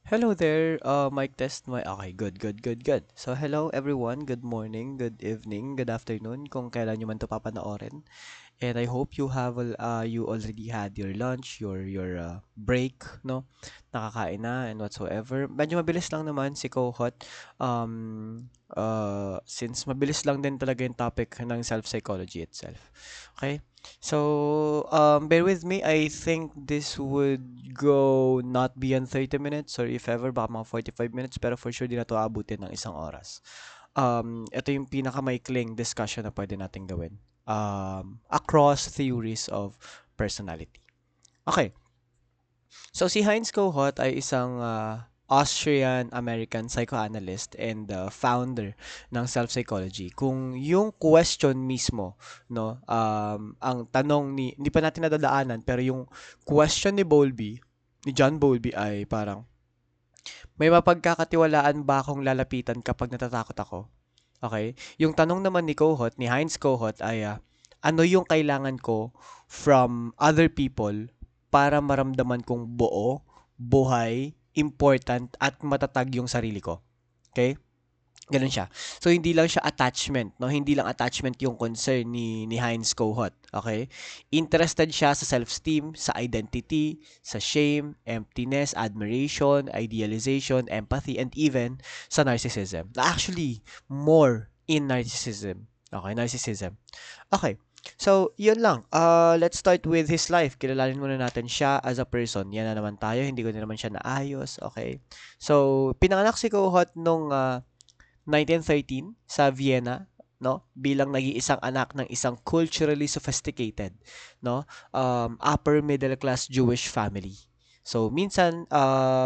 Hello there, mic test. Okay, good, good, good, good. So, hello everyone, good morning, good evening, good afternoon, kung kailan nyo man to papanoorin. And I hope you already had your lunch, your break, no? Nakakain na and whatsoever. Medyo mabilis lang naman si Kohot. Since mabilis lang din talaga yung topic ng self-psychology itself. Okay? So, bear with me. I think this would go not beyond 30 minutes or if ever, baka mga 45 minutes. Pero for sure, di na to abutin ng isang oras. Ito yung pinakamaikling discussion na pwede nating gawin across theories of personality. Okay, so si Heinz Kohut ay isang Austrian-American psychoanalyst and founder ng self-psychology. Kung yung question mismo, no, ang tanong hindi pa natin nadadaanan, pero yung question ni John Bowlby ay parang, may mapagkakatiwalaan ba akong lalapitan kapag natatakot ako? Okay? Yung tanong naman ni Heinz Kohut ay ano yung kailangan ko from other people para maramdaman kong buo, buhay, important at matatag yung sarili ko. Okay? Ganun siya. So, hindi lang siya attachment, no? Hindi lang attachment yung concern ni Heinz Kohut, okay? Interested siya sa self-esteem, sa identity, sa shame, emptiness, admiration, idealization, empathy, and even sa narcissism. Actually, more in narcissism. Okay, narcissism. Okay. So, yun lang. Let's start with his life. Kilalanin muna natin siya as a person. Yan na naman tayo. Hindi ko din naman siya naayos. Okay. So, pinanganak si Kohut nung 1913 sa Vienna, no? Bilang nag-iisang anak ng isang culturally sophisticated, no? Upper middle class Jewish family. So minsan pa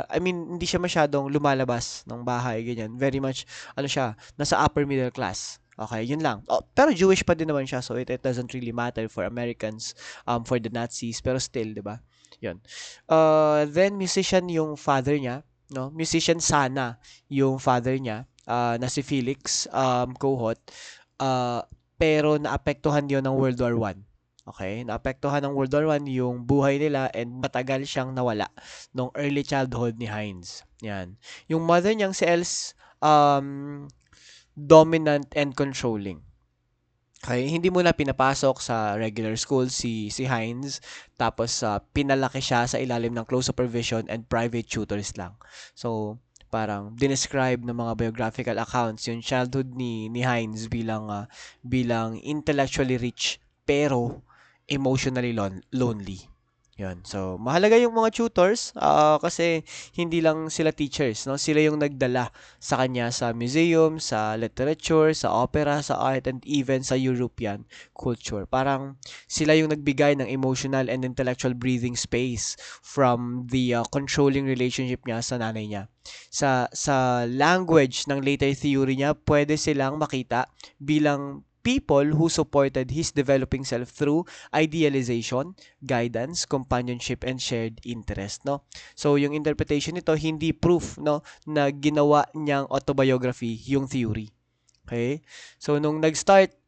I mean hindi siya masyadong lumalabas ng bahay ganyan. Very much ano siya, nasa upper middle class. Okay, yun lang. Oh, pero Jewish pa din naman siya, so it doesn't really matter for Americans, for the Nazis, pero still, 'di ba? Yun. Then musician yung father niya, no? Musician sana yung father niya, na si Felix Kohut, pero naapektuhan yon ng World War One. Okay? Naapektuhan ng World War One yung buhay nila and matagal siyang nawala nung early childhood ni Heinz. Yan. Yung mother niyang si Els, dominant and controlling. Okay, hindi mo na pinapasok sa regular school si Heinz, tapos pinalaki siya sa ilalim ng close supervision and private tutors lang. So, parang dinescribe ng mga biographical accounts yung childhood ni Heinz bilang intellectually rich pero emotionally lonely. Yun. So, mahalaga yung mga tutors kasi hindi lang sila teachers, no? Sila yung nagdala sa kanya sa museum, sa literature, sa opera, sa art, and even sa European culture. Parang sila yung nagbigay ng emotional and intellectual breathing space from the controlling relationship niya sa nanay niya. Sa language ng later theory niya, pwede silang makita bilang people who supported his developing self through idealization, guidance, companionship, and shared interest, no? So, yung interpretation nito, hindi proof, no, na ginawa niyang autobiography yung theory. Okay? So, nung nag-start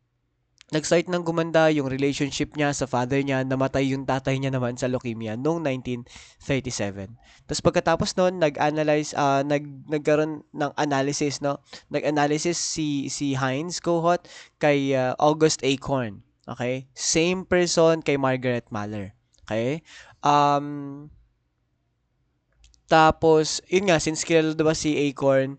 ng gumanda yung relationship niya sa father niya, namatay yung tatay niya naman sa leukemia noong 1937. Tapos pagkatapos noon, nagkaroon ng analysis, no? Nag-analysis si Heinz Kohut kay August Acorn. Okay? Same person kay Margaret Mahler. Okay? Um, Tapos, yun nga, since kilala diba si Acorn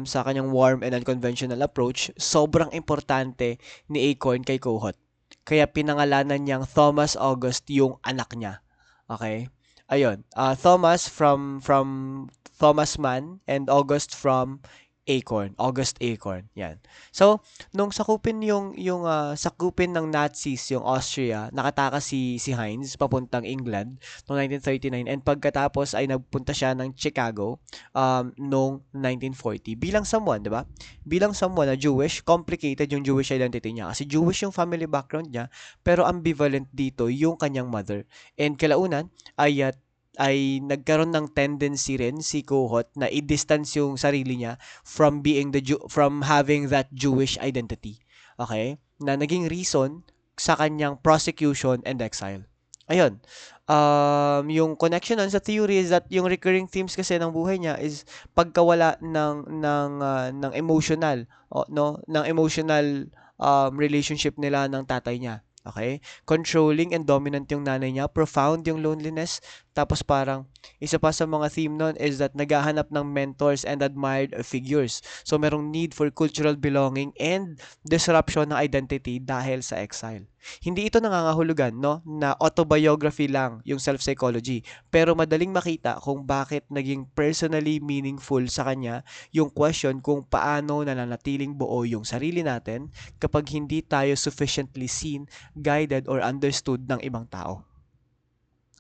sa kanyang warm and unconventional approach, sobrang importante ni Acorn kay Kohut. Kaya pinangalanan niyang Thomas August yung anak niya. Okay? Ayun. Thomas from Thomas Mann and August from Acorn. August Acorn. Yan. So, nung sakupin ng Nazis yung Austria, nakatakas si Heinz papuntang England noong 1939 and pagkatapos ay nagpunta siya ng Chicago noong 1940 bilang someone, 'di ba? Bilang someone na Jewish, complicated yung Jewish identity niya kasi Jewish yung family background niya pero ambivalent dito yung kanyang mother. And kalaunan ay nagkaroon ng tendency rin si Kohut na i-distance yung sarili niya from from having that Jewish identity. Okay? Na naging reason sa kanyang prosecution and exile. Ayun. Yung connection nun sa theory is that yung recurring themes kasi ng buhay niya is pagkawala ng emotional, no, ng emotional relationship nila ng tatay niya. Okay? Controlling and dominant yung nanay niya, profound yung loneliness, tapos parang isa pa sa mga theme nun is that naghahanap ng mentors and admired figures. So merong need for cultural belonging and disruption ng identity dahil sa exile. Hindi ito nangangahulugan, no, na autobiography lang yung self-psychology, pero madaling makita kung bakit naging personally meaningful sa kanya yung question kung paano nananatiling buo yung sarili natin kapag hindi tayo sufficiently seen, guided, or understood ng ibang tao.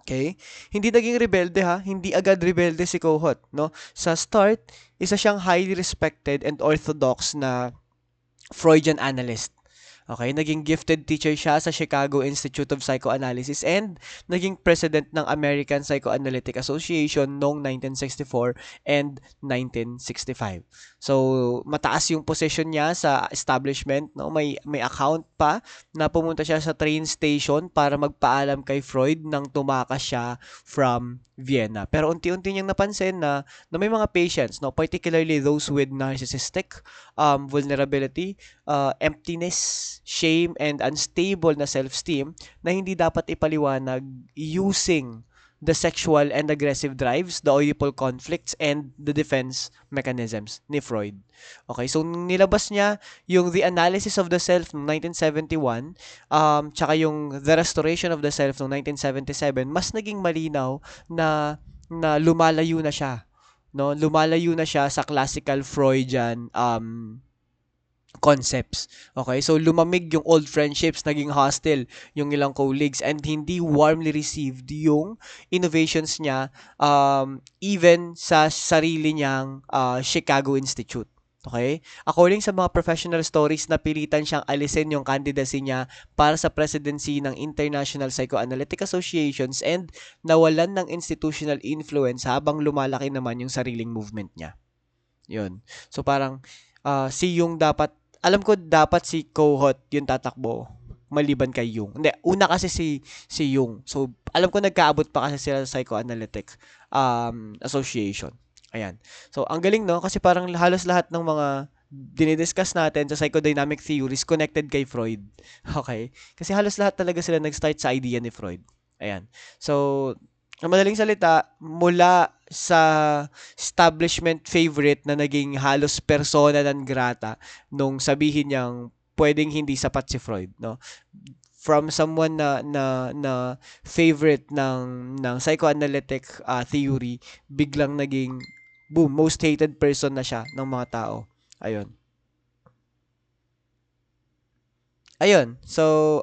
Okay? Hindi naging rebelde ha, hindi agad rebelde si Kohut, no? Sa start, isa siyang highly respected and orthodox na Freudian analyst. Okay, naging gifted teacher siya sa Chicago Institute of Psychoanalysis and naging president ng American Psychoanalytic Association noong 1964 and 1965. So, mataas yung position niya sa establishment, no? May account pa na pumunta siya sa train station para magpaalam kay Freud nang tumakas siya from Vienna. Pero unti-unti niyang napansin na may mga patients, no, particularly those with narcissistic vulnerability, emptiness, shame, and unstable na self-esteem na hindi dapat ipaliwanag using the sexual and aggressive drives, the Oedipal conflicts, and the defense mechanisms ni Freud. Okay, so nilabas niya yung The Analysis of the Self noong 1971, tsaka yung The Restoration of the Self noong 1977, mas naging malinaw na lumalayo na siya, no? Lumalayo na siya sa classical Freudian concepts. Okay? So, lumamig yung old friendships, naging hostile yung ilang colleagues, and hindi warmly received yung innovations niya even sa sarili niyang Chicago Institute. Okay? According sa mga professional stories, napilitan siyang alisin yung candidacy niya para sa presidency ng International Psychoanalytic Associations and nawalan ng institutional influence habang lumalaki naman yung sariling movement niya. Yun. So, parang si Jung alam ko dapat si Kohut yung tatakbo maliban kay Jung. Hindi, una kasi si Jung. So, alam ko nagkaabot pa kasi sila sa Psychoanalytic Association. Ayan. So, ang galing, no? Kasi parang halos lahat ng mga dinidiscuss natin sa psychodynamic theories connected kay Freud. Okay? Kasi halos lahat talaga sila nag-start sa idea ni Freud. Ayan. So, ang madaling salita, mula sa establishment favorite na naging halos persona non grata nung sabihin niyang pwedeng hindi sapat si Freud, no? From someone na favorite ng psychoanalytic theory, biglang naging boom, most hated person na siya ng mga tao. Ayun. Ayun. So,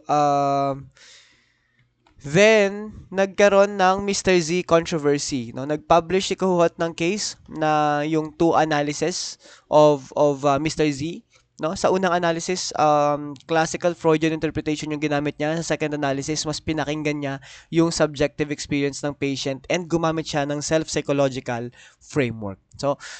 then, nagkaroon ng Mr. Z controversy. No? Nag-publish si Kohut ng case na yung two analysis of Mr. Z no? Sa unang analysis, classical Freudian interpretation yung ginamit niya. Sa second analysis, mas pinakinggan niya yung subjective experience ng patient and gumamit siya ng self-psychological framework.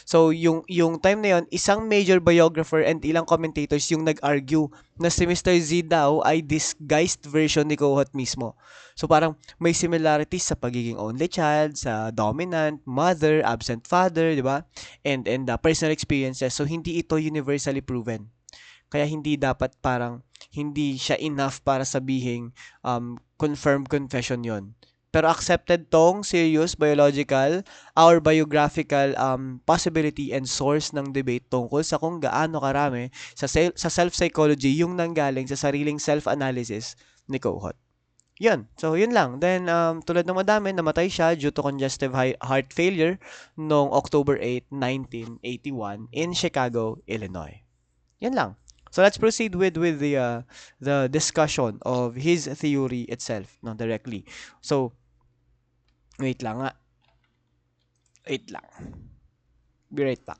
So yung time na yon, isang major biographer and ilang commentators yung nag-argue na si Mr. Z daw ay disguised version ni Kohut mismo. So parang may similarities sa pagiging only child, sa dominant, mother, absent father, di ba? And personal experiences. So hindi ito universally proven. Kaya hindi dapat parang hindi siya enough para sabihing confirmed confession yon. Pero accepted tong serious biological or biographical possibility and source ng debate tungkol sa kung gaano karami sa self-psychology yung nanggaling sa sariling self-analysis ni Kohut. Yun. So, yun lang. Then, tulad ng madami, namatay siya due to congestive heart failure noong October 8, 1981 in Chicago, Illinois. Yan lang. So, let's proceed with the discussion of his theory itself, no, directly. So, wait lang nga. Wait lang. Be right back.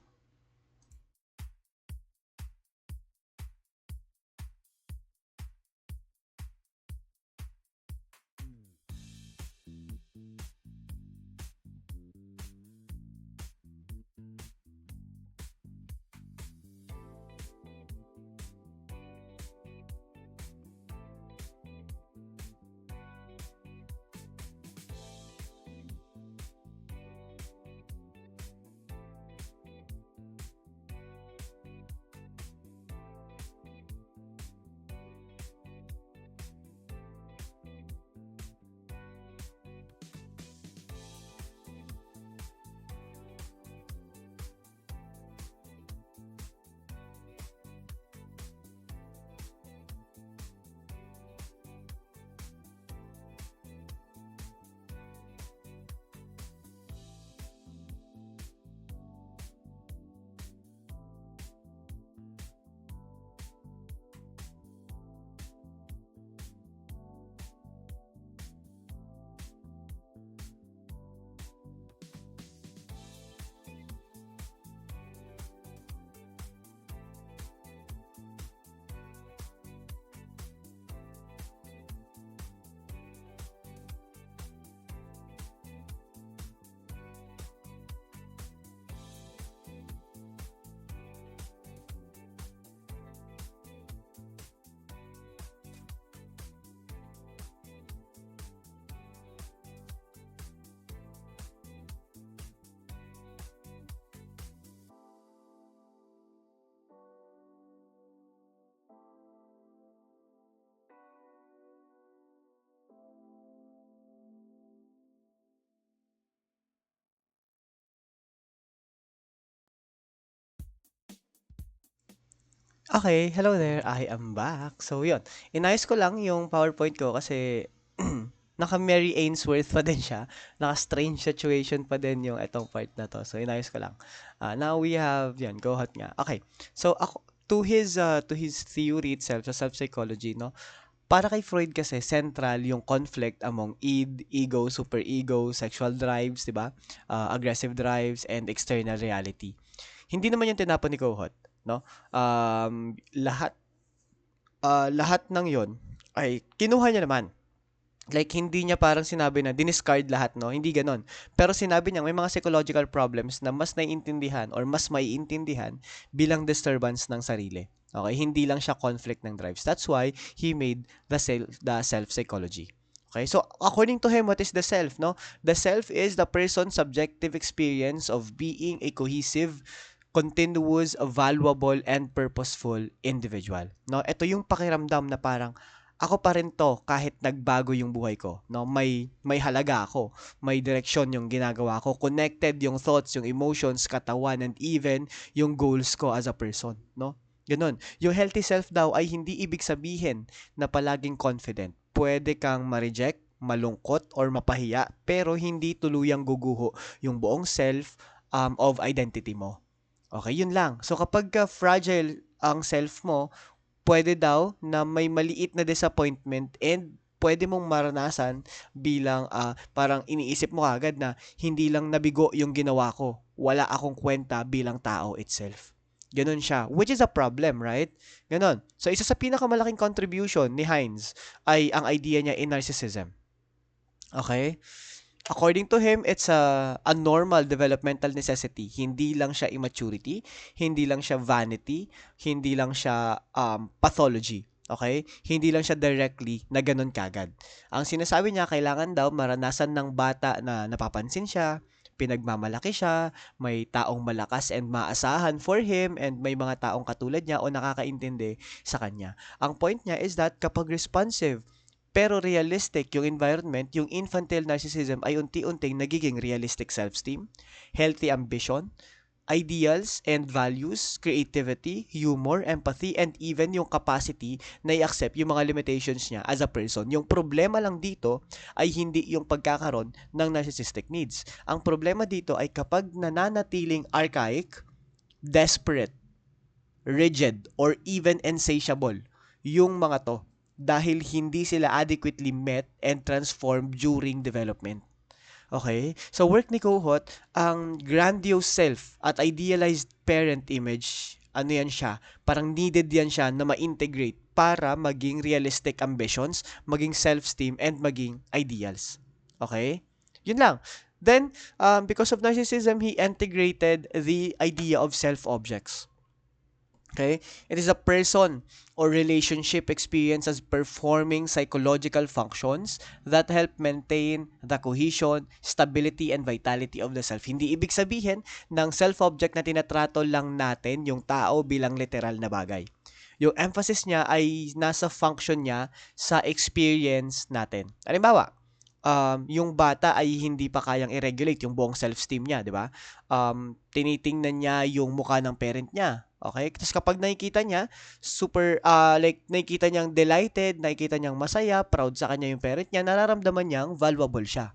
Okay, hello there. I am back. So, yun. Inayos ko lang yung PowerPoint ko kasi naka-Mary Ainsworth pa din siya. Naka-strange situation pa din yung etong part na to. So, inayos ko lang. Now we have, yan, go ahead nga. Okay. So, ako, to his theory itself sa self-psychology, no? Para kay Freud kasi central yung conflict among id, ego, superego, sexual drives, 'di ba? Aggressive drives and external reality. Hindi naman yung tinapon ni Kohut, no? Lahat ng 'yon ay kinuha niya naman. Like, hindi niya parang sinabi na diniscard lahat, no? Hindi ganon. Pero sinabi niya may mga psychological problems na mas naiintindihan or mas maiintindihan bilang disturbance ng sarili. Okay? Hindi lang siya conflict ng drives. That's why he made the self-psychology. Okay? So, according to him, what is the self, no? The self is the person's subjective experience of being a cohesive, continuous, valuable, and purposeful individual. No? Ito yung pakiramdam na parang ako pa rin 'to kahit nagbago yung buhay ko, 'no? May halaga ako, may direksyon yung ginagawa ko, connected yung thoughts, yung emotions, katawan, and even yung goals ko as a person, 'no? Gano'n. Yung healthy self daw ay hindi ibig sabihin na palaging confident. Puwede kang ma-reject, malungkot, or mapahiya, pero hindi tuluyang guguho yung buong self, of identity mo. Okay, yun lang. So kapagka fragile ang self mo, puwede daw na may maliit na disappointment and puwede mong maranasan bilang, parang iniisip mo kaagad na hindi lang nabigo yung ginawa ko, wala akong kwenta bilang tao itself. Ganon siya, which is a problem, right? Ganon. So, isa sa pinakamalaking contribution ni Heinz ay ang idea niya in narcissism. Okay? According to him, it's a normal developmental necessity. Hindi lang siya immaturity, hindi lang siya vanity, hindi lang siya pathology. Okay? Hindi lang siya directly na ganun kagad. Ang sinasabi niya, kailangan daw maranasan ng bata na napapansin siya, pinagmamalaki siya, may taong malakas and maasahan for him, and may mga taong katulad niya o nakakaintindi sa kanya. Ang point niya is that kapag responsive pero realistic yung environment, yung infantile narcissism ay unti-unting nagiging realistic self-esteem, healthy ambition, ideals and values, creativity, humor, empathy, and even yung capacity na i-accept yung mga limitations niya as a person. Yung problema lang dito ay hindi yung pagkakaroon ng narcissistic needs. Ang problema dito ay kapag nananatiling archaic, desperate, rigid, or even insatiable yung mga to dahil hindi sila adequately met and transformed during development. Okay? So, work ni Kohut, ang grandiose self at idealized parent image, ano yan siya? Parang needed yan siya na ma-integrate para maging realistic ambitions, maging self-esteem, and maging ideals. Okay? Yun lang. Then, because of narcissism, he integrated the idea of self-objects. Okay? It is a person or relationship experience as performing psychological functions that help maintain the cohesion, stability, and vitality of the self. Hindi ibig sabihin ng self-object na tinatrato lang natin yung tao bilang literal na bagay. Yung emphasis niya ay nasa function niya sa experience natin. Halimbawa, yung bata ay hindi pa kayang i-regulate yung buong self-esteem niya, di ba? Tinitingnan niya yung mukha ng parent niya. Okay? Tapos kapag nakikita niya, super, like, nakikita niyang delighted, nakikita niyang masaya, proud sa kanya yung parent niya, nararamdaman niyang valuable siya.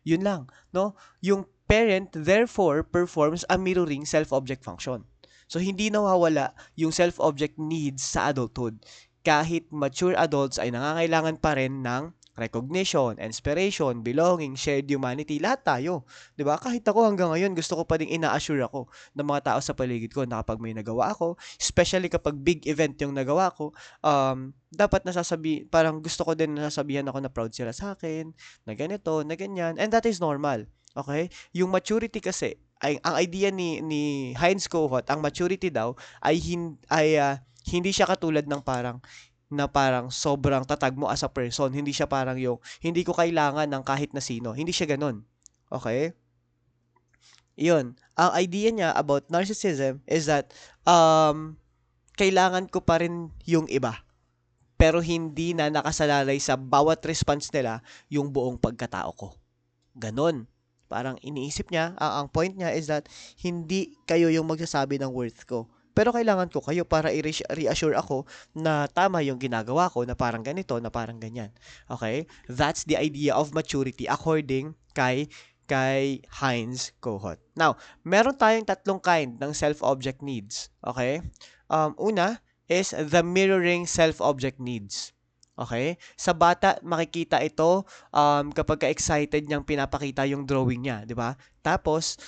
Yun lang, no? Yung parent, therefore, performs a mirroring self-object function. So, hindi nawawala yung self-object needs sa adulthood. Kahit mature adults ay nangangailangan pa rin ng recognition, inspiration, belonging, shared humanity, lahat tayo. 'Di ba? Kahit ako hanggang ngayon, gusto ko pa ding ina-assure ako ng mga tao sa paligid ko na kapag may nagawa ako, especially kapag big event yung nagawa ko, dapat parang gusto ko din nasasabihan ako na proud sila sa akin, na ganito, na ganyan, and that is normal. Okay? Yung maturity kasi, ang idea ni Heinz Kohut, ang maturity daw ay hindi siya katulad ng parang sobrang tatag mo as a person. Hindi siya parang yung, hindi ko kailangan ng kahit na sino. Hindi siya ganun. Okay? Yun. Ang idea niya about narcissism is that, kailangan ko pa rin yung iba. Pero hindi na nakasalalay sa bawat response nila yung buong pagkatao ko. Ganon. Parang iniisip niya, ang point niya is that hindi kayo yung magsasabi ng worth ko. Pero kailangan ko kayo para i-reassure ako na tama yung ginagawa ko, na parang ganito, na parang ganyan. Okay? That's the idea of maturity according kay Heinz Kohut. Now, meron tayong tatlong kind ng self-object needs. Okay? Una is the mirroring self-object needs. Okay? Sa bata, makikita ito kapag ka-excited niyang pinapakita yung drawing niya, di ba? Tapos,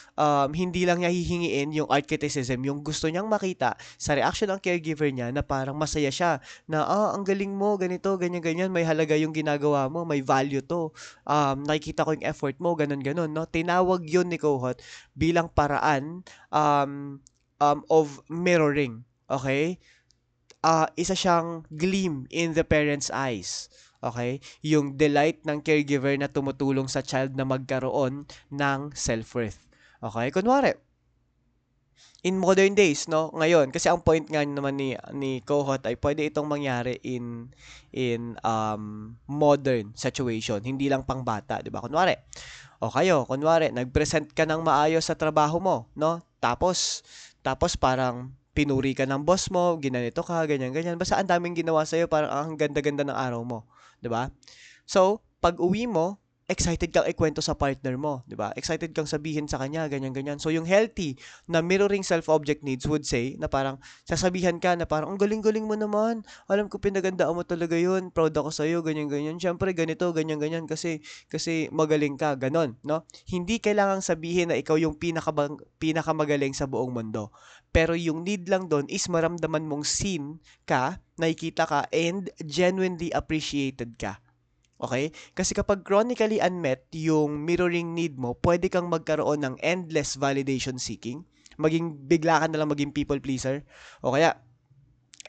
hindi lang niya hihingiin yung art criticism, yung gusto niyang makita sa reaction ng caregiver niya na parang masaya siya, na, ang galing mo, ganito, ganyan-ganyan, may halaga yung ginagawa mo, may value to, nakikita ko yung effort mo, ganun-ganun, no? Tinawag yun ni Kohut bilang paraan of mirroring, okay? Isa siyang gleam in the parent's eyes. Okay? Yung delight ng caregiver na tumutulong sa child na magkaroon ng self-worth. Okay? Kunwari, in modern days, no? Ngayon, kasi ang point nga naman ni Kohut ay pwede itong mangyari in modern situation, hindi lang pang bata, 'di ba? Kunwari, nag-present ka ng maayos sa trabaho mo, no? Tapos parang pinuri ka ng boss mo, ginanito ka, ganyan-ganyan. Basta ang daming ginawa sa'yo, parang ang ganda-ganda ng araw mo. 'Di ba? So, pag uwi mo, excited kang ikwento sa partner mo, 'di ba? Excited kang sabihin sa kanya ganyan ganyan. So yung healthy na mirroring self-object needs would say na parang sasabihan ka na parang ang galing-galing mo naman. Alam ko pinagandaan mo talaga 'yun. Proud ako sa iyo, ganyan ganyan. Syempre ganito, ganyan ganyan kasi magaling ka, ganon, no? Hindi kailangang sabihin na ikaw yung pinakamagaling sa buong mundo. Pero yung need lang doon is maramdaman mong seen ka, nakikita ka, and genuinely appreciated ka. Okay? Kasi kapag chronically unmet yung mirroring need mo, pwede kang magkaroon ng endless validation seeking. Bigla ka na lang maging people pleaser. O kaya,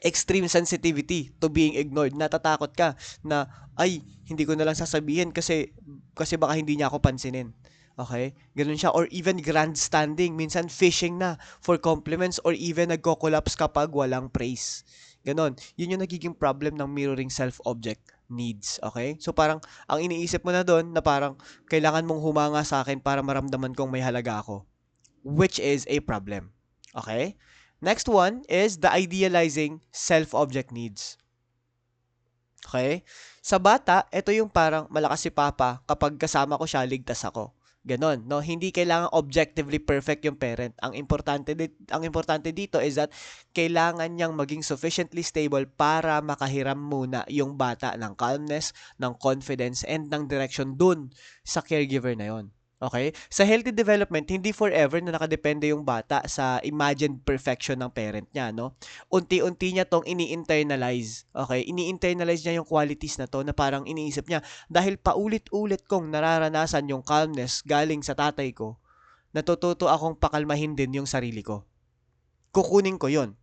extreme sensitivity to being ignored. Natatakot ka na, ay, hindi ko na lang sasabihin kasi baka hindi niya ako pansinin. Okay? Ganun siya. Or even grandstanding. Minsan fishing na for compliments or even nagko-collapse kapag walang praise. Ganon. Yun yung nagiging problem ng mirroring self-object needs. Okay? So parang, ang iniisip mo na doon na parang, kailangan mong humanga sa akin para maramdaman kong may halaga ako. Which is a problem. Okay? Next one is the idealizing self-object needs. Okay? Sa bata, ito yung parang malakas si Papa, kapag kasama ko siya, ligtas ako. Ganon, no? Hindi kailangan objectively perfect yung parent. Ang importante dito is that kailangan niyang maging sufficiently stable para makahiram muna yung bata ng calmness, ng confidence, and ng direction dun sa caregiver na yon. Okay? Sa healthy development, hindi forever na nakadepende yung bata sa imagined perfection ng parent niya, no? Unti-unti niya tong ini-internalize. Okay? Ini-internalize niya yung qualities na to na parang iniisip niya, dahil paulit-ulit kong nararanasan yung calmness galing sa tatay ko, natututo akong pakalmahin din yung sarili ko. Kukunin ko yon.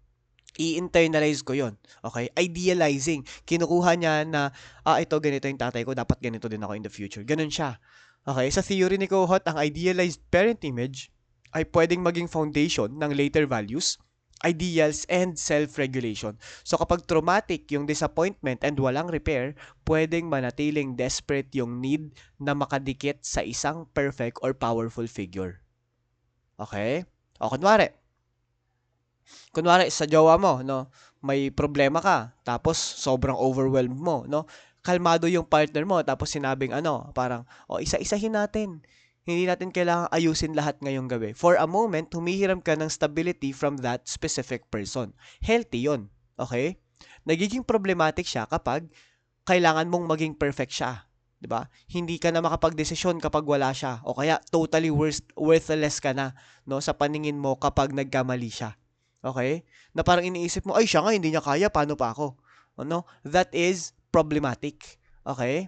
I-internalize ko yon. Okay? Idealizing. Kinukuha niya na, ito ganito yung tatay ko, dapat ganito din ako in the future. Ganun siya. Okay, sa theory ni Kohut, ang idealized parent image ay pwedeng maging foundation ng later values, ideals, and self-regulation. So kapag traumatic yung disappointment and walang repair, pwedeng manatiling desperate yung need na makadikit sa isang perfect or powerful figure. Okay? O kunwari sa jowa mo, no, may problema ka, tapos sobrang overwhelmed mo, no, kalmado yung partner mo, tapos sinabing parang, isa-isahin natin. Hindi natin kailangang ayusin lahat ngayong gabi. For a moment, humihiram ka ng stability from that specific person. Healthy yon. Okay? Nagiging problematic siya kapag kailangan mong maging perfect siya. 'Di ba? Hindi ka na makapagdesisyon kapag wala siya, o kaya totally worthless ka na, no, sa paningin mo kapag nagkamali siya. Okay? Na parang iniisip mo, ay siya nga hindi niya kaya, paano pa ako? Ano? That is problematic. Okay?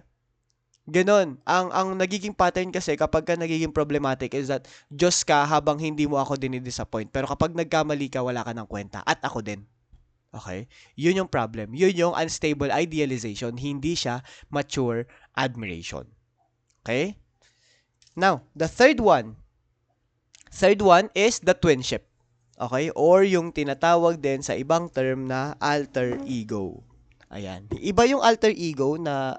Ganon. Ang nagiging pattern kasi kapag ka nagiging problematic is that Diyos ka habang hindi mo ako dinidisappoint. Pero kapag nagkamali ka, wala ka ng kwenta. At ako din. Okay? Yun yung problem. Yun yung unstable idealization. Hindi siya mature admiration. Okay? Now, the third one. Third one is the twinship. Okay? Or yung tinatawag din sa ibang term na alter ego. Ayan. Iba yung alter ego na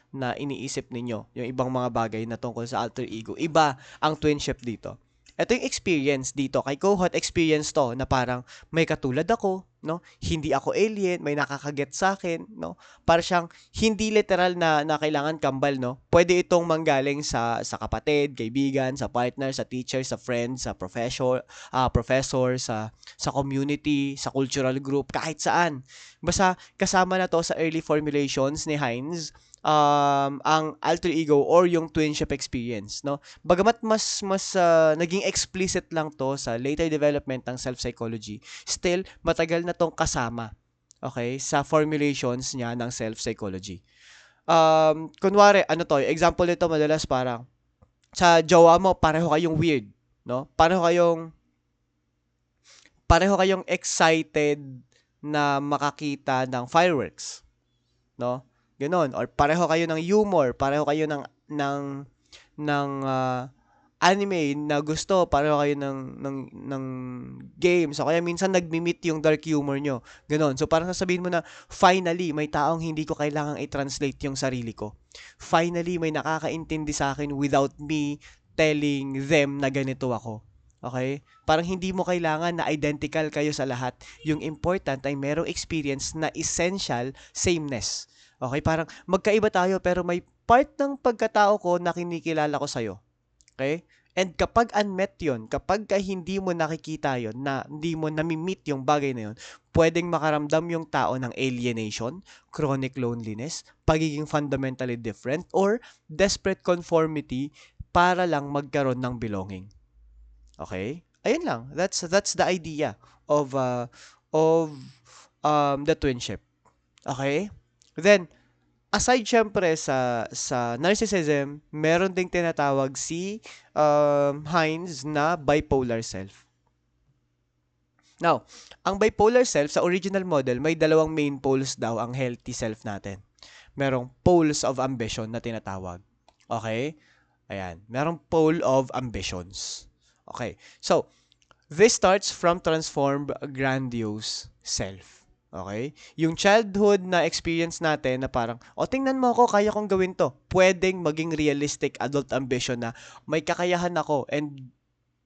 na iniisip ninyo, yung ibang mga bagay na tungkol sa alter ego. Iba ang twinship dito. Ito yung experience dito. Kay Kohut, experience to na parang may katulad ako, no? Hindi ako alien, may nakakaget sa akin, no? Para siyang hindi literal na kailangan kambal, no? Pwede itong manggaling sa kapatid, kaibigan, sa partner, sa teacher, sa friend, sa professor, sa community, sa cultural group, kahit saan. Basta kasama na to sa early formulations ni Heinz, ang alter ego or yung twinship experience, no? Bagamat mas naging explicit lang to sa later development ng self-psychology, still matagal na tong kasama, okay, sa formulations niya ng self-psychology. Kunwari, example nito madalas parang sa jowa mo, pareho kayong weird, no? Pareho kayong excited na makakita ng fireworks, no? Ganon. Or pareho kayo ng humor, pareho kayo ng anime na gusto, pareho kayo ng games. O kaya minsan nagmi-meet yung dark humor nyo. Ganon. So parang sasabihin mo na, finally, may taong hindi ko kailangang i-translate yung sarili ko. Finally, may nakakaintindi sa akin without me telling them na ganito ako. Okay? Parang hindi mo kailangan na identical kayo sa lahat. Yung important ay merong experience na essential sameness. Okay, parang magkaiba tayo pero part ng pagkatao ko na kinikilala ko sa'yo. Okay? And kapag unmet yon, kapag hindi mo nakikita yon, na hindi mo nami-meet yung bagay na yon, pwedeng makaramdam yung tao ng alienation, chronic loneliness, pagiging fundamentally different, or desperate conformity para lang magkaroon ng belonging. Okay? Ayun lang. That's the idea of the twinship. Okay? Then, aside syempre sa narcissism, meron ding tinatawag si Hines na bipolar self. Now, ang bipolar self sa original model, may dalawang main poles daw ang healthy self natin. Merong poles of ambition na tinatawag. Okay? Ayan. Merong pole of ambitions. Okay. So, this starts from transformed grandiose self. Okay? Yung childhood na experience natin na parang, tingnan mo ako, kaya kong gawin to. Pwedeng maging realistic adult ambition na may kakayahan ako and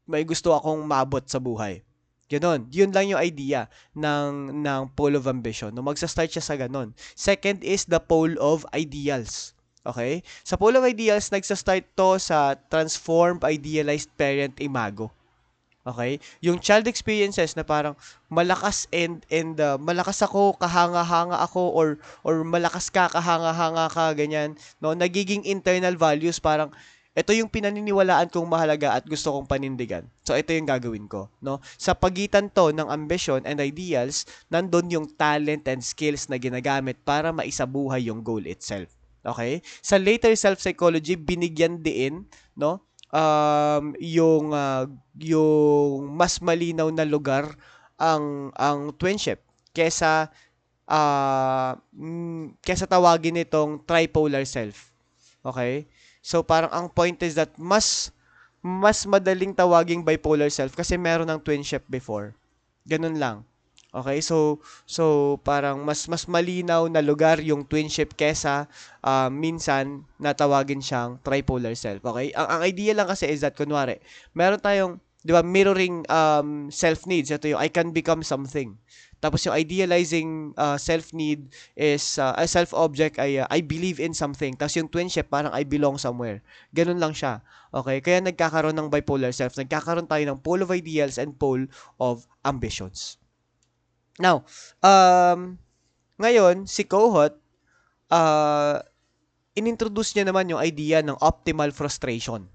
may gusto akong maabot sa buhay. Ganon. Yun lang yung idea ng pole of ambition. No, magsa-start siya sa ganon. Second is the pole of ideals. Okay? Sa pole of ideals, nagsa-start to sa transformed idealized parent imago. Okay? Yung child experiences na parang malakas and malakas ako, kahanga-hanga ako, or malakas ka, kahanga-hanga ka, ganyan. No, nagiging internal values parang ito yung pinaniniwalaan kong mahalaga at gusto kong panindigan. So ito yung gagawin ko, no? Sa pagitan to ng ambition and ideals, nandun yung talent and skills na ginagamit para maisabuhay yung goal itself. Okay? Sa later self-psychology, binigyan din, no? Yung mas malinaw na lugar ang twinship kesa tawagin nitong tripolar self. Okay? So parang ang point is that mas madaling tawaging bipolar self kasi meron ng twinship before. Ganun lang. Okay, so parang mas malinaw na lugar yung twinship kesa minsan natawagin siyang tripolar self. Okay? Ang idea lang kasi is that kunwari, meron tayong 'di ba mirroring self needs. Ito yung I can become something. Tapos yung idealizing self need is a self object ay I believe in something. Tapos yung twinship parang I belong somewhere. Ganun lang siya. Okay? Kaya nagkakaroon ng bipolar self. Nagkakaroon tayo ng pole of ideals and pole of ambitions. Now, ngayon, si Kohut, inintroduce niya naman yung idea ng optimal frustration.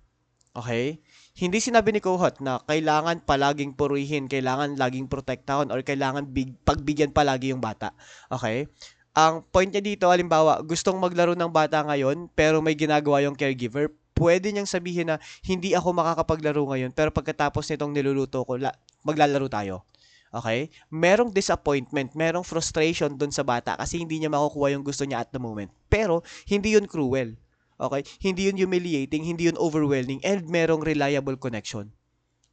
Okay? Hindi sinabi ni Kohut na kailangan palaging purihin, kailangan laging protektahan, or kailangan pagbigyan palagi yung bata. Okay? Ang point niya dito, halimbawa, gustong maglaro ng bata ngayon, pero may ginagawa yung caregiver, pwede niyang sabihin na, hindi ako makakapaglaro ngayon, pero pagkatapos nitong niluluto ko, maglalaro tayo. Okay? Merong disappointment, merong frustration dun sa bata kasi hindi niya makukuha yung gusto niya at the moment. Pero, hindi yun cruel. Okay? Hindi yun humiliating, hindi yun overwhelming, and merong reliable connection.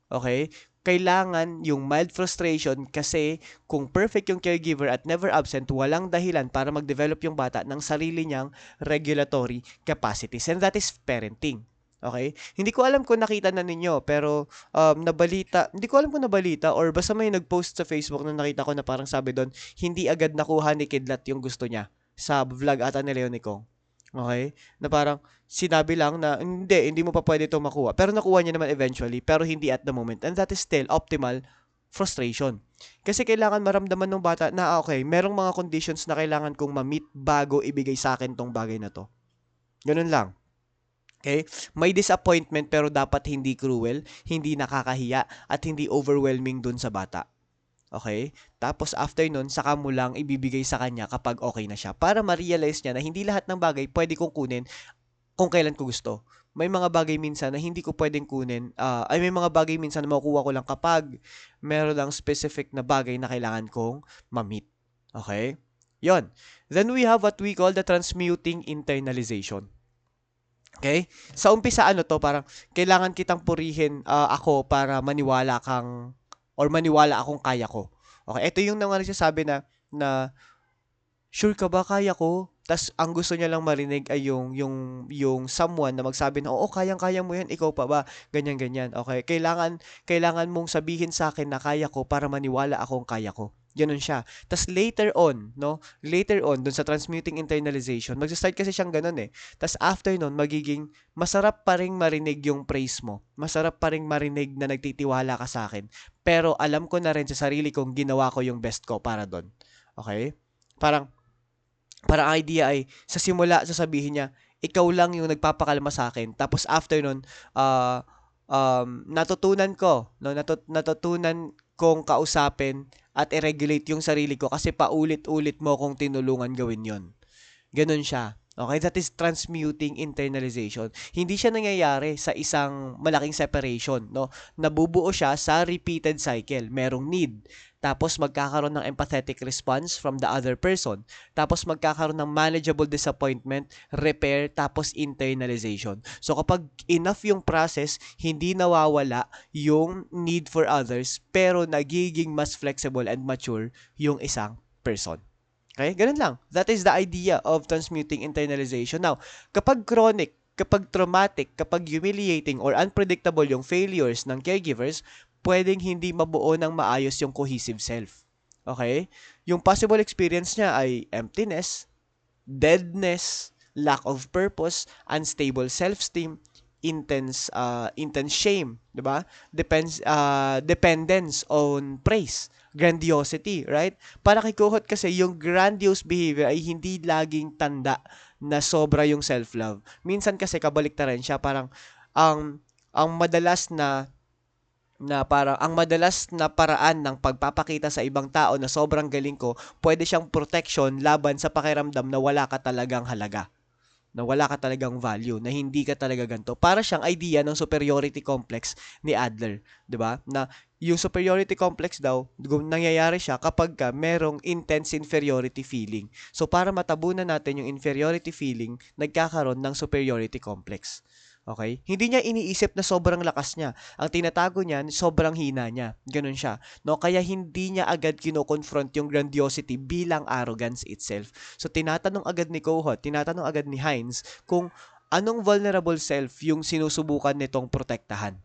Okay? Kailangan yung mild frustration kasi kung perfect yung caregiver at never absent, walang dahilan para mag-develop yung bata ng sarili niyang regulatory capacities. And that is parenting. Okay? Hindi ko alam kung nakita na ninyo, pero hindi ko alam kung nabalita or basta may nag-post sa Facebook na nakita ko na parang sabi doon, hindi agad nakuha ni Kidlat yung gusto niya sa vlog ata ni Leonie Kong. Okay? Na parang sinabi lang na hindi mo pa pwede itong makuha. Pero nakuha niya naman eventually, pero hindi at the moment. And that is still optimal frustration. Kasi kailangan maramdaman ng bata na okay, merong mga conditions na kailangan kong ma-meet bago ibigay sa akin tong bagay na to. Ganun lang. Okay? May disappointment pero dapat hindi cruel, hindi nakakahiya, at hindi overwhelming dun sa bata. Okay? Tapos after nun, saka mo lang ibibigay sa kanya kapag okay na siya. Para ma-realize niya na hindi lahat ng bagay pwede kong kunin kung kailan ko gusto. May mga bagay minsan na hindi ko pwedeng kunin. May mga bagay minsan na makukuha ko lang kapag meron lang specific na bagay na kailangan kong ma-meet. Okay? Yon. Then we have what we call the transmuting internalization. Okay? Sa umpisa parang kailangan kitang purihin ako para maniwala kang or maniwala akong kaya ko. Okay? Ito yung naman nagsasabi na sure ka ba kaya ko? Tas ang gusto niya lang marinig ay yung someone na magsabi na oo, kayang-kaya mo yan, ikaw pa ba? Ganyan. Okay? Kailangan mong sabihin sa akin na kaya ko para maniwala akong kaya ko. Ganun siya. Tas later on, no? Later on, dun sa transmuting internalization, magsa-start kasi siyang ganun eh. Tas after nun, magiging masarap pa ring marinig yung praise mo. Masarap pa ring marinig na nagtitiwala ka sa akin. Pero alam ko na rin sa sarili kong ginawa ko yung best ko para doon. Okay? Parang, parang ang idea ay, sa simula, sasabihin niya, ikaw lang yung nagpapakalma sa akin. Tapos after nun, natutunan ko, no? Natutunan kong kausapin at i-regulate yung sarili ko kasi paulit-ulit mo kong tinulungan gawin yon. Ganun siya. Okay, that is transmuting internalization. Hindi siya nangyayari sa isang malaking separation, no? Nabubuo siya sa repeated cycle. Merong need, tapos magkakaroon ng empathetic response from the other person, tapos magkakaroon ng manageable disappointment, repair, tapos internalization. So kapag enough yung process, hindi nawawala yung need for others, pero nagiging mas flexible and mature yung isang person. Okay? Ganun lang. That is the idea of transmuting internalization. Now, kapag chronic, kapag traumatic, kapag humiliating or unpredictable yung failures ng caregivers, pwedeng hindi mabuo ng maayos yung cohesive self. Okay? Yung possible experience niya ay emptiness, deadness, lack of purpose, unstable self-esteem, intense shame, 'di ba? Dependence on praise, grandiosity, right? Para kay Kohot kasi yung grandiose behavior ay hindi laging tanda na sobra yung self-love. Minsan kasi kabaliktaran siya, parang ang madalas ang madalas na paraan ng pagpapakita sa ibang tao na sobrang galing ko, pwede siyang protection laban sa pakiramdam na wala ka talagang halaga, na wala ka talagang value, na hindi ka talaga ganito. Para siyang idea ng superiority complex ni Adler, 'di ba? Na yung superiority complex daw, nangyayari siya kapag merong intense inferiority feeling. So para matabunan natin yung inferiority feeling, nagkakaroon ng superiority complex. Okay? Hindi niya iniisip na sobrang lakas niya. Ang tinatago niya, sobrang hina niya. Ganun siya. No? Kaya hindi niya agad kino-confront yung grandiosity bilang arrogance itself. So tinatanong agad ni Kohut, tinatanong agad ni Heinz kung anong vulnerable self yung sinusubukan nitong protektahan.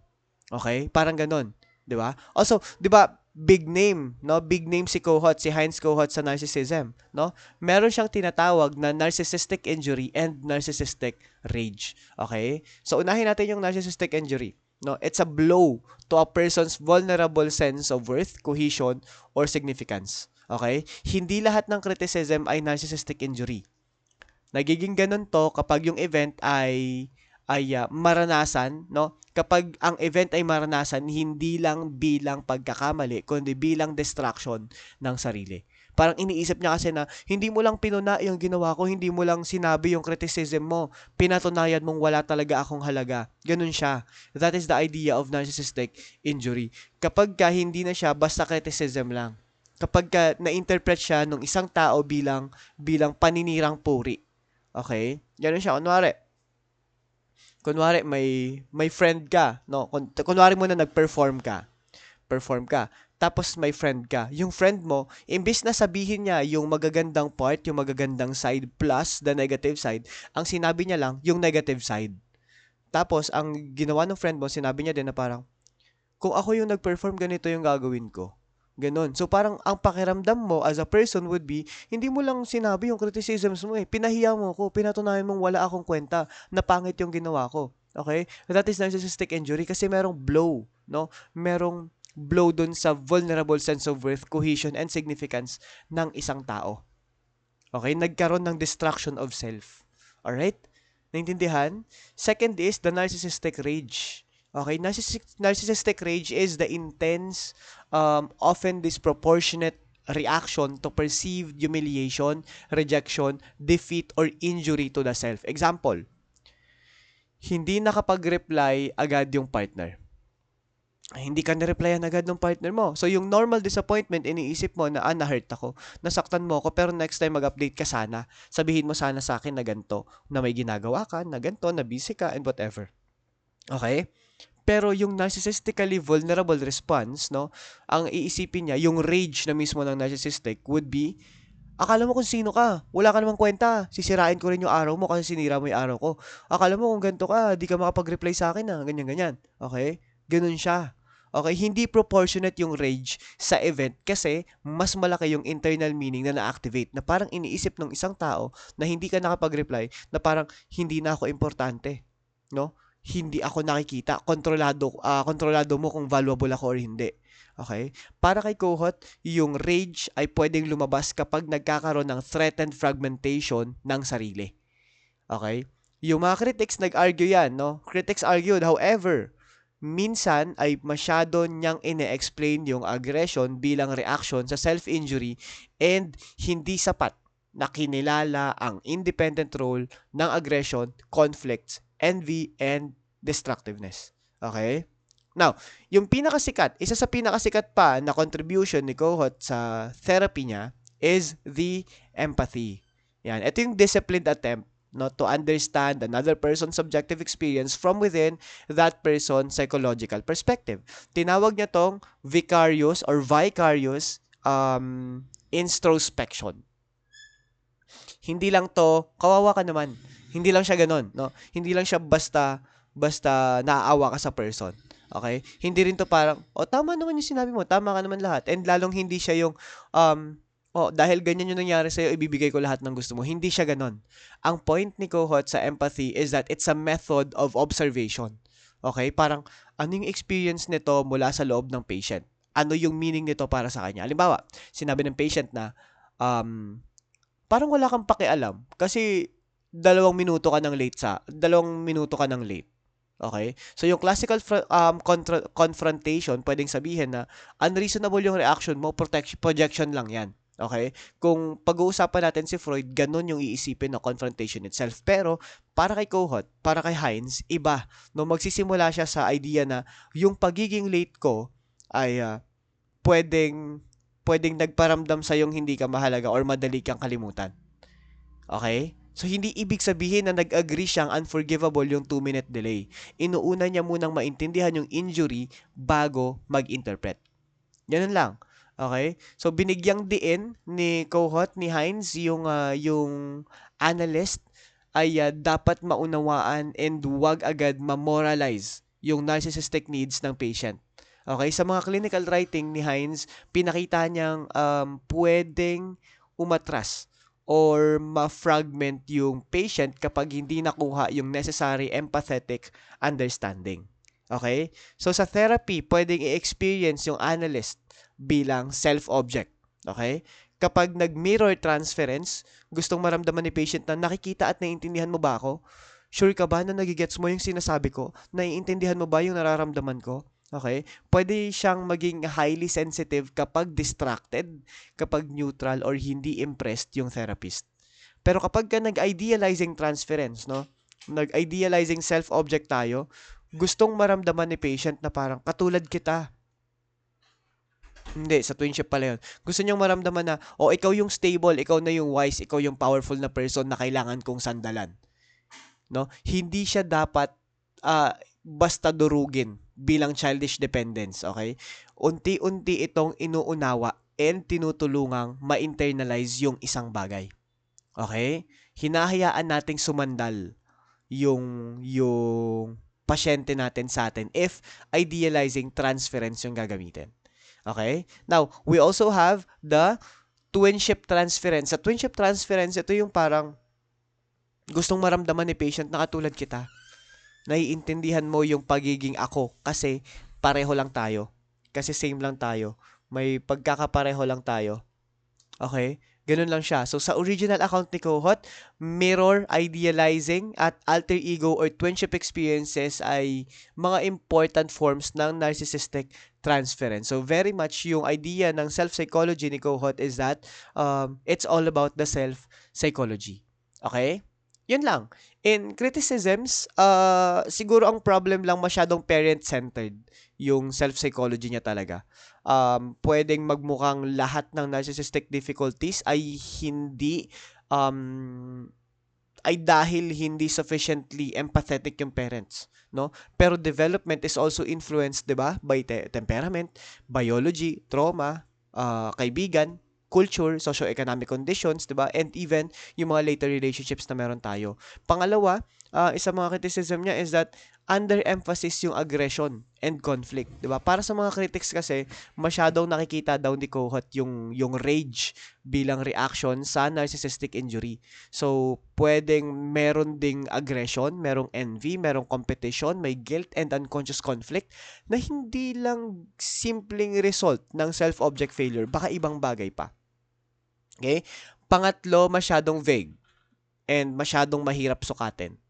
Okay? Parang ganun. 'Di ba? Also, 'di ba, big name, no? Big name si Kohut, si Heinz Kohut sa narcissism, no? Meron siyang tinatawag na narcissistic injury and narcissistic rage. Okay? So unahin natin yung narcissistic injury. No, it's a blow to a person's vulnerable sense of worth, cohesion, or significance. Okay? Hindi lahat ng criticism ay narcissistic injury. Nagiging ganun to kapag yung event ay maranasan, no? Kapag ang event ay maranasan, hindi lang bilang pagkakamali, kundi bilang distraction ng sarili. Parang iniisip niya kasi na hindi mo lang pinuna yung ginawa ko, hindi mo lang sinabi yung criticism mo, pinatunayan mong wala talaga akong halaga. Ganun siya. That is the idea of narcissistic injury. Kapag hindi na siya basta criticism lang. Kapag na-interpret siya ng isang tao bilang paninirang puri. Okay? Ganun siya. Kunwari may friend ka, no? Kunwari mo na perform ka. Tapos may friend ka. Yung friend mo, imbis na sabihin niya yung magagandang part, yung magagandang side plus the negative side, ang sinabi niya lang yung negative side. Tapos ang ginawa ng friend mo, sinabi niya din na parang, kung ako yung nag-perform, ganito yung gagawin ko. Ganon. So parang ang pakiramdam mo as a person would be, hindi mo lang sinabi yung criticisms mo eh. Pinahiya mo ko, pinatunayan mong wala akong kwenta, na pangit yung ginawa ko. Okay? That is narcissistic injury kasi merong blow, no? Merong blow dun sa vulnerable sense of worth, cohesion, and significance ng isang tao. Okay? Nagkaroon ng destruction of self. Alright? Naintindihan? Second is the narcissistic rage. Okay, narcissistic rage is the intense, often disproportionate reaction to perceived humiliation, rejection, defeat, or injury to the self. Example, hindi nakapag-reply agad yung partner. Hindi ka na-replyan agad ng partner mo. So, yung normal disappointment, iniisip mo na, na-hurt ako, nasaktan mo ako, pero next time mag-update ka sana. Sabihin mo sana sa akin na ganito, na may ginagawa ka, na ganito, na busy ka, and whatever. Okay? Pero yung narcissistically vulnerable response, no, ang iisipin niya, yung rage na mismo ng narcissistic would be, akala mo kung sino ka, wala ka namang kwenta, sisirain ko rin yung araw mo kasi sinira mo yung araw ko. Akala mo kung ganito ka, di ka makapag-reply sa akin ganyan-ganyan. Okay? Ganun siya. Okay, hindi proportionate yung rage sa event kasi mas malaki yung internal meaning na na-activate na parang iniisip ng isang tao na hindi ka nakapag-reply na parang hindi na ako importante, no? Hindi ako nakikita, kontrolado mo kung valuable ako or hindi. Okay? Para kay Kohot, yung rage ay pwedeng lumabas kapag nagkakaroon ng threatened fragmentation ng sarili. Okay? Yung mga critics nag-argue yan, no? Critics argued, however, minsan ay masyado niyang ine-explain yung aggression bilang reaction sa self-injury and hindi sapat na kinilala ang independent role ng aggression, conflicts, envy, and destructiveness. Okay? Now, yung pinakasikat, isa sa pinakasikat pa na contribution ni Kohut sa therapy niya is the empathy. Yan. Ito yung disciplined attempt no, to understand another person's subjective experience from within that person's psychological perspective. Tinawag niya tong vicarious introspection. Hindi lang to, kawawa ka naman. Hindi lang siya ganun, no? Hindi lang siya basta naaawa ka sa person. Okay? Hindi rin to parang, tama naman yung sinabi mo, tama ka naman lahat. And lalong hindi siya yung, dahil ganyan yung nangyari sa'yo, ibibigay ko lahat ng gusto mo. Hindi siya ganon. Ang point ni Kohut sa empathy is that it's a method of observation. Okay? Parang, ano yung experience nito mula sa loob ng patient? Ano yung meaning nito para sa kanya? Halimbawa, sinabi ng patient na, parang wala kang pakialam kasi 2 minuto ka ng late. Okay? So, yung classical confrontation, pwedeng sabihin na unreasonable yung reaction mo, projection lang yan. Okay? Kung pag-uusapan natin si Freud, ganun yung iisipin na confrontation itself. Pero, para kay Kohut, para kay Hines, iba. No, magsisimula siya sa idea na yung pagiging late ko ay pwedeng nagparamdam sa yung hindi ka mahalaga or madali kang kalimutan. Okay? So, hindi ibig sabihin na nag-agree siyang unforgivable yung 2-minute delay. Inuuna niya munang maintindihan yung injury bago mag-interpret. Ganun lang. Okay? So, binigyang diin ni Kohut, ni Hines, yung analyst ay dapat maunawaan and wag agad ma-moralize yung narcissistic needs ng patient. Okay? Sa mga clinical writing ni Hines, pinakita niyang pwedeng umatras or ma-fragment yung patient kapag hindi nakuha yung necessary empathetic understanding. Okay? So, sa therapy, pwedeng i-experience yung analyst bilang self-object. Okay? Kapag nag-mirror transference, gustong maramdaman ni patient na nakikita at naiintindihan mo ba ako? Sure ka ba na nagigets mo yung sinasabi ko? Naiintindihan mo ba yung nararamdaman ko? Okay? Pwede siyang maging highly sensitive kapag distracted, kapag neutral, or hindi impressed yung therapist. Pero kapag ka nag-idealizing transference, no? Nag-idealizing self-object tayo, gustong maramdaman ni patient na parang katulad kita. Hindi, sa twinship pala yun. Gusto niyang maramdaman na, ikaw yung stable, ikaw na yung wise, ikaw yung powerful na person na kailangan kong sandalan. No? Hindi siya dapat basta durugin bilang childish dependence, okay? Unti-unti itong inuunawa and tinutulungang ma-internalize yung isang bagay. Okay? Hinahayaan nating sumandal yung pasyente natin sa atin if idealizing transference yung gagamitin. Okay? Now, we also have the twinship transference. Sa twinship transference, ito yung parang gustong maramdaman ni patient na katulad kita. Naiintindihan mo yung pagiging ako kasi pareho lang tayo. Kasi same lang tayo. May pagkakapareho lang tayo. Okay? Ganun lang siya. So, sa original account ni Kohut, mirror, idealizing, at alter ego or twinship experiences ay mga important forms ng narcissistic transference. So, very much yung idea ng self-psychology ni Kohut is that it's all about the self-psychology. Okay? Yun lang. In criticisms, siguro ang problem lang masyadong parent-centered yung self-psychology niya talaga. Pwedeng magmukhang lahat ng narcissistic difficulties ay dahil hindi sufficiently empathetic yung parents, no? Pero development is also influenced, 'di ba, by temperament, biology, trauma, kaibigan, culture, socio-economic conditions, 'di ba? And even yung mga later relationships na meron tayo. Pangalawa, isa mga criticism niya is that under-emphasis yung aggression and conflict, 'di ba? Para sa mga critics kasi, masyadong nakikita daw ni Kohut yung rage bilang reaction sa narcissistic injury. So, pwedeng meron ding aggression, merong envy, merong competition, may guilt and unconscious conflict na hindi lang simpleng result ng self-object failure, baka ibang bagay pa. Okay? Pangatlo, masyadong vague and masyadong mahirap sukatin.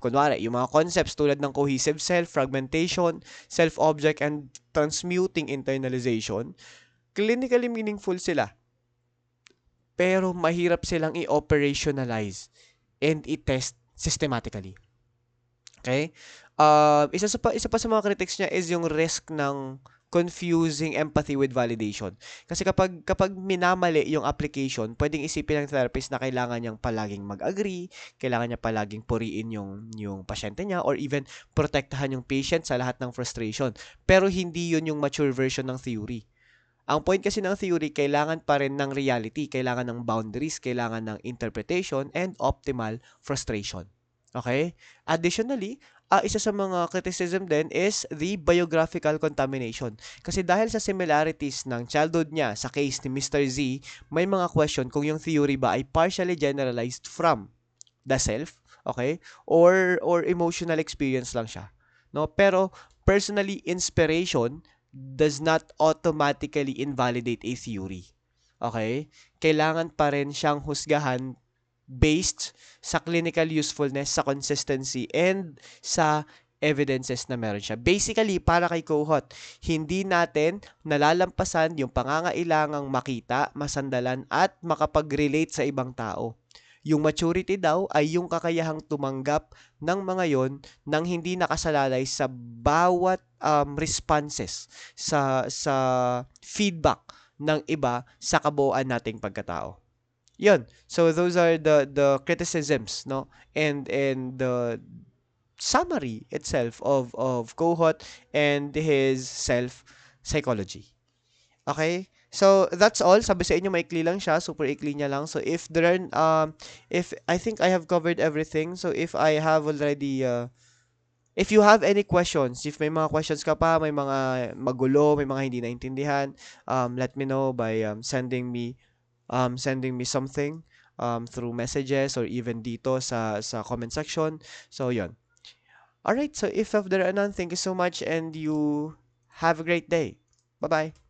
Kunwari, yung mga concepts tulad ng cohesive self, fragmentation, self-object, and transmuting internalization, clinically meaningful sila. Pero mahirap silang i-operationalize and i-test systematically. Okay? Isa pa sa mga critics niya is yung risk ng confusing empathy with validation. Kasi kapag minamali yung application, pwedeng isipin ng therapist na kailangan niyang palaging mag-agree, kailangan niya palaging puriin yung pasyente niya, or even protektahan yung patient sa lahat ng frustration. Pero hindi yun yung mature version ng theory. Ang point kasi ng theory, kailangan pa rin ng reality, kailangan ng boundaries, kailangan ng interpretation, and optimal frustration. Okay? Additionally, isa sa mga criticism din is the biographical contamination. Kasi dahil sa similarities ng childhood niya sa case ni Mr. Z, may mga question kung yung theory ba ay partially generalized from the self, okay? Or emotional experience lang siya. No? Pero personally, inspiration does not automatically invalidate a theory. Okay? Kailangan pa rin siyang husgahan based sa clinical usefulness, sa consistency, and sa evidences na meron siya. Basically, para kay Kohut, hindi natin nalalampasan yung pangangailangang makita, masandalan, at makapag-relate sa ibang tao. Yung maturity daw ay yung kakayahang tumanggap ng mga yon nang hindi nakasalalay sa bawat responses, sa feedback ng iba sa kabuuan nating pagkatao. Yun. So those are the criticisms, no? And the summary itself of Kohut and his self psychology. Okay? So that's all. Sabi sa inyo maikli lang siya, super ikli niya lang. So if I think I have covered everything. So if I have already if you have any questions, if may mga questions ka pa, may mga magulo, may mga hindi naintindihan, let me know by sending me something through messages or even dito sa comment section. So, yun. Alright, so if there are none, thank you so much and you have a great day. Bye-bye.